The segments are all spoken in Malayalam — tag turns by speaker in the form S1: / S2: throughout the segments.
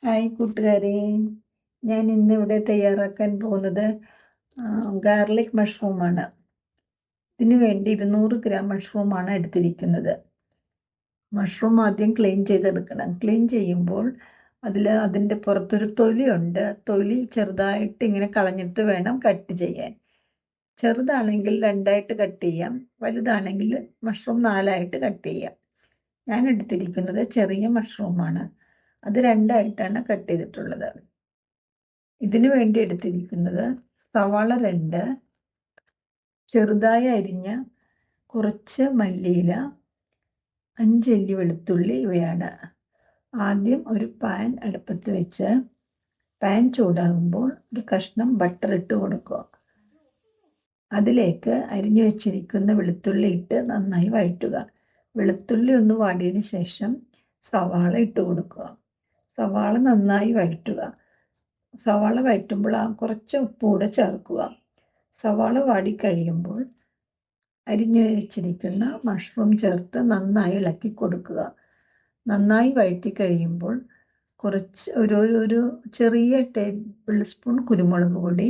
S1: ഹായ് കൂട്ടുകാരെ, ഞാൻ ഇന്നിവിടെ തയ്യാറാക്കാൻ പോകുന്നത് ഗാർലിക് മഷ്റൂമാണ്. ഇതിനു വേണ്ടി 200 ഗ്രാം മഷ്റൂമാണ് എടുത്തിരിക്കുന്നത്. മഷ്റൂം ആദ്യം ക്ലീൻ ചെയ്തെടുക്കണം. ക്ലീൻ ചെയ്യുമ്പോൾ അതിൻ്റെ പുറത്തൊരു തൊലിയുണ്ട്. തൊലി ചെറുതായിട്ട് ഇങ്ങനെ കളഞ്ഞിട്ട് വേണം കട്ട് ചെയ്യാൻ. ചെറുതാണെങ്കിൽ 2ആയിട്ട് കട്ട് ചെയ്യാം, വലുതാണെങ്കിൽ മഷ്റൂം 4ആയിട്ട് കട്ട് ചെയ്യാം. ഞാൻ എടുത്തിരിക്കുന്നത് ചെറിയ മഷ്റൂമാണ്. അത് 2ആയിട്ടാണ് കട്ട് ചെയ്തിട്ടുള്ളത്. ഇതിനു വേണ്ടി എടുത്തിരിക്കുന്നത് സവാള 2, ചെറുതായി അരിഞ്ഞ കുറച്ച് മല്ലിയില, 5 അല്ലി വെളുത്തുള്ളി ഇവയാണ്. ആദ്യം ഒരു പാൻ അടുപ്പത്ത് വെച്ച് പാൻ ചൂടാകുമ്പോൾ ഒരു കഷ്ണം ബട്ടർ ഇട്ട് കൊടുക്കുക. അതിലേക്ക് അരിഞ്ഞു വെച്ചിരിക്കുന്ന വെളുത്തുള്ളി ഇട്ട് നന്നായി വഴറ്റുക. വെളുത്തുള്ളി ഒന്ന് വാടിയതിന് ശേഷം സവാള ഇട്ട് കൊടുക്കുക. സവാള നന്നായി വഴറ്റുക. സവാള വഴറ്റുമ്പോൾ കുറച്ച് ഉപ്പ് കൂടെ ചേർക്കുക. സവാള വാടിക്കഴിയുമ്പോൾ അരിഞ്ഞു വെച്ചിരിക്കുന്ന മഷ്റൂം ചേർത്ത് നന്നായി ഇളക്കി കൊടുക്കുക. നന്നായി വഴറ്റി കഴിയുമ്പോൾ കുറച്ച് ഒരു ചെറിയ ടേബിൾ സ്പൂൺ കുരുമുളക് പൊടി,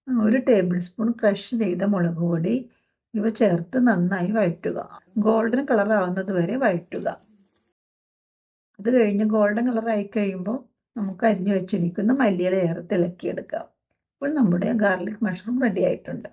S1: 1 ടേബിൾ സ്പൂൺ ക്രഷ് ചെയ്ത മുളക് പൊടി ഇവ ചേർത്ത് നന്നായി വഴറ്റുക. ഗോൾഡൻ കളർ ആവുന്നത് വരെ വഴറ്റുക. അത് കഴിഞ്ഞ് ഗോൾഡൻ കളറായി കഴിയുമ്പോൾ നമുക്ക് അരിഞ്ഞു വെച്ചിരിക്കുന്ന മല്ലിയില ചേർത്ത് ഇളക്കിയെടുക്കാം. അപ്പോൾ നമ്മുടെ ഗാർലിക് മഷ്റൂം റെഡി ആയിട്ടുണ്ട്.